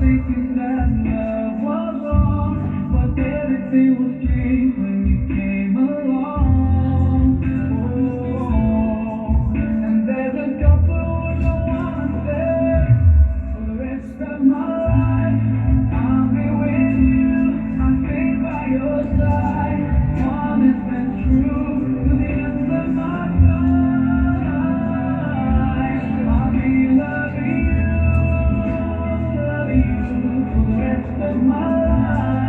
thinking that love was wrong, but everything was changed when you came along. Oh, and there's a couple who don't wanna stay for the rest of my life. I'll be with you, I'll stay by your side. Honest and true to the end of my life. I'll be loving you for the rest of my life.